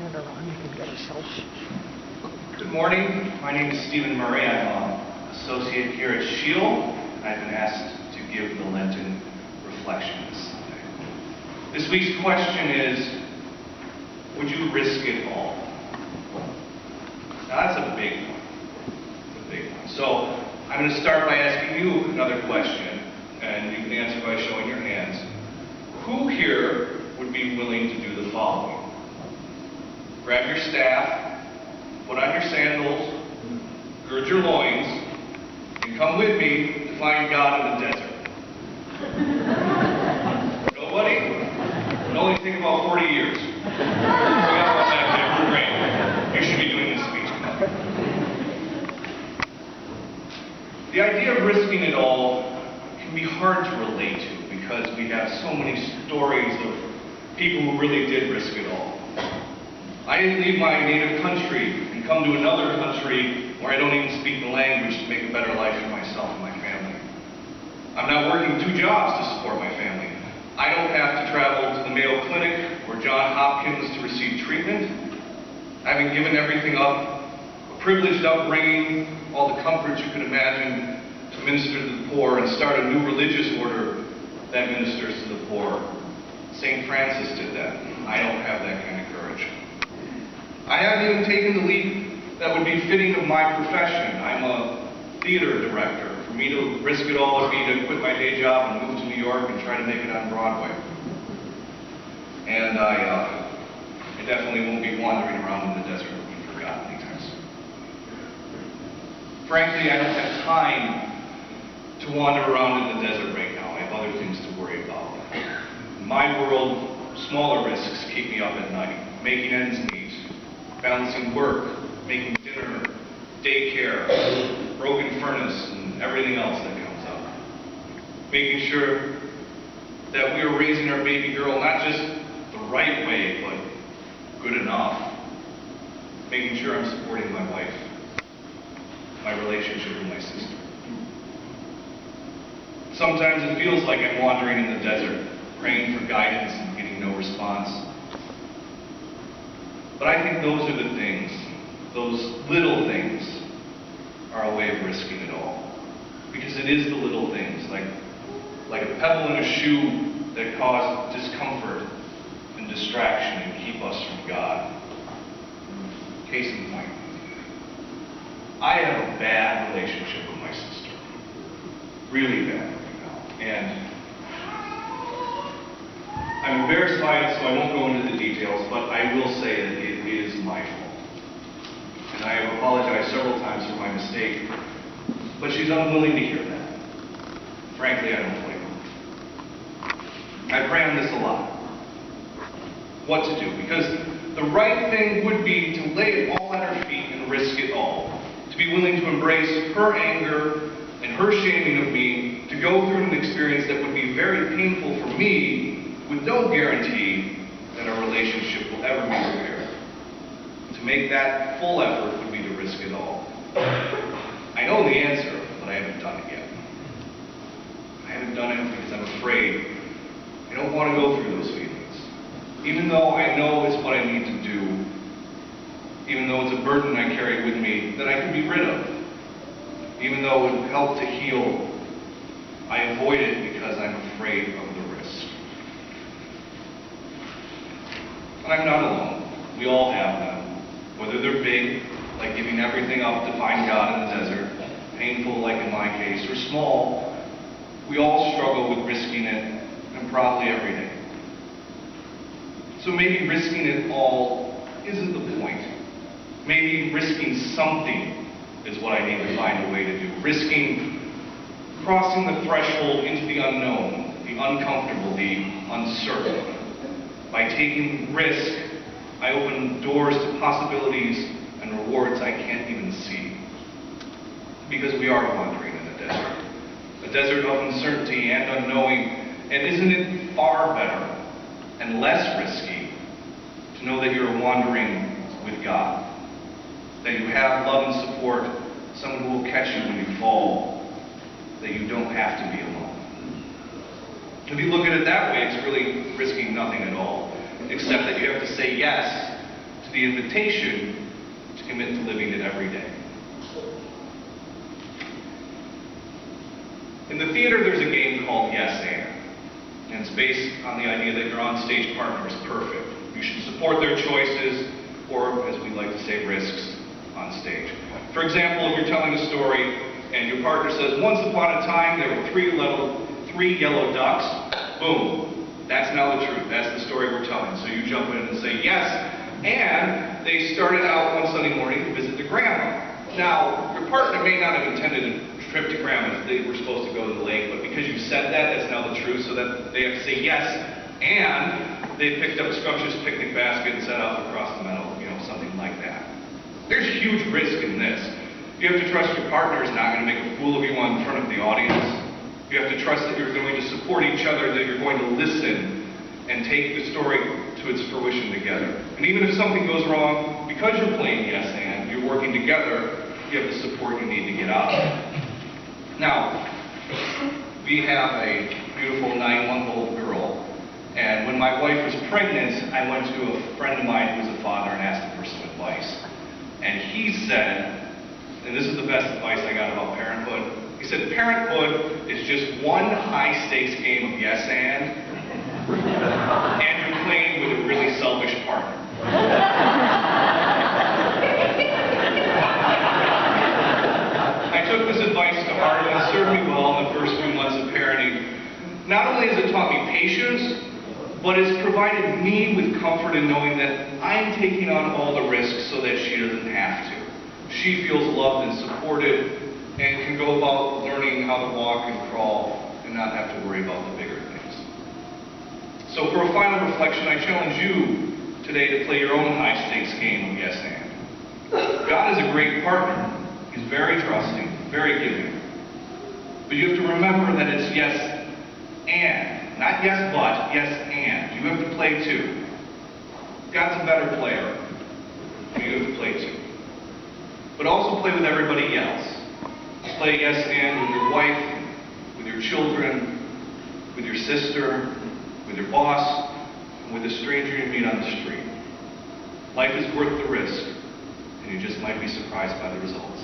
turn it around, you can get a selfie. Good morning. My name is Stephen Murray. I'm an associate here at Sheil. I've been asked to give the Lenten reflection this Sunday. This week's question is, would you risk it all? Now that's a big one. It's a big one. So I'm going to start by asking you another question, and you can answer by showing your hands. Who here would be willing to do the following? Grab your staff, put on your sandals, gird your loins, and come with me to find God in the desert. Nobody? It would only take about 40 years. We got one back there. We're great. You should be doing this speech. The idea of risking it all can be hard to relate to because we have so many stories of people who really did risk it all. I didn't leave my native country and come to another country where I don't even speak the language to make a better life for myself and my family. I'm not working 2 jobs to support my family. I don't have to travel to the Mayo Clinic or Johns Hopkins to receive treatment. I haven't given everything up, a privileged upbringing, all the comforts you can imagine, to minister to the poor and start a new religious order that ministers to the poor. St. Francis did that. I don't have that kind of courage. I haven't even taken the leap that would be fitting of my profession. I'm a theater director. For me to risk it all would be to quit my day job and move to New York and try to make it on Broadway. And I definitely won't be wandering around in the desert looking for God anytime soon. Frankly, I don't have time to wander around in the desert right now. I have other things to worry about. In my world, smaller risks keep me up at night, making ends meet, balancing work, making dinner, daycare, broken furnace, and everything else that comes up. Making sure that we are raising our baby girl not just the right way, but good enough. Making sure I'm supporting my wife, my relationship with my sister. Sometimes it feels like I'm wandering in the desert, praying for guidance and getting no response. But I think those are the things, those little things, are a way of risking it all. Because it is the little things, like a pebble in a shoe that cause discomfort and distraction and keep us from God. Case in point. I have a bad relationship with my sister. Really bad right now. And I'm embarrassed by it, so I won't go into the details, but I will say that it is my fault. And I have apologized several times for my mistake, but she's unwilling to hear that. Frankly, I don't blame her. I pray on this a lot. What to do, because the right thing would be to lay it all at her feet and risk it all. To be willing to embrace her anger and her shaming of me, to go through an experience that would be very painful for me, with no guarantee that our relationship will ever be repaired. To make that full effort would be to risk it all. I know the answer, but I haven't done it yet. I haven't done it because I'm afraid. I don't want to go through those feelings. Even though I know it's what I need to do, even though it's a burden I carry with me that I can be rid of, even though it would help to heal, I avoid it because I'm afraid of the risk. And I'm not alone. We all have them. Whether they're big, like giving everything up to find God in the desert, painful, like in my case, or small, we all struggle with risking it, and probably every day. So maybe risking it all isn't the point. Maybe risking something is what I need to find a way to do. Risking crossing the threshold into the unknown, the uncomfortable, the uncertain. By taking risk, I open doors to possibilities and rewards I can't even see. Because we are wandering in a desert of uncertainty and unknowing, and isn't it far better and less risky to know that you're wandering with God? That you have love and support, someone who will catch you when you fall, that you don't have to be alone. If you look at it that way, it's really risking nothing at all, except that you have to say yes to It's the invitation to commit to living it every day. In the theater, there's a game called Yes and it's based on the idea that your on-stage partner is perfect. You should support their choices, or, as we like to say, risks on stage. For example, if you're telling a story and your partner says, once upon a time there were three yellow ducks, boom, that's now the truth. That's the story we're telling. So you jump in and say, yes, and they started out one Sunday morning to visit the grandma. Now, your partner may not have intended a trip to grandma's. They were supposed to go to the lake, but because you said that, that's now the truth, so that they have to say yes, and they picked up a scrumptious picnic basket and set off across the meadow, something like that. There's huge risk in this. You have to trust your partner is not going to make a fool of you in front of the audience. You have to trust that you're going to support each other, that you're going to listen and take the story to its fruition together. And even if something goes wrong, because you're playing yes and you're working together, you have the support you need to get out of it. Now, we have a beautiful 9-month-old girl, and when my wife was pregnant, I went to a friend of mine who was a father and asked him for some advice. And he said, and this is the best advice I got about parenthood, he said, parenthood is just one high-stakes game of yes and you're playing with a really selfish partner. I took this advice to heart, and it served me well in the first few months of parenting. Not only has it taught me patience, but it's provided me with comfort in knowing that I'm taking on all the risks so that she doesn't have to. She feels loved and supported and can go about learning how to walk and crawl and not have to worry about the bigger things. So for a final reflection, I challenge you today to play your own high-stakes game of yes and. God is a great partner. He's very trusting, very giving. But you have to remember that it's yes and. Not yes but, yes and. You have to play too. God's a better player. You have to play too. But also play with everybody else. Play yes and with your wife, with your children, with your sister, with your boss, and with a stranger you meet on the street. Life is worth the risk, and you just might be surprised by the results.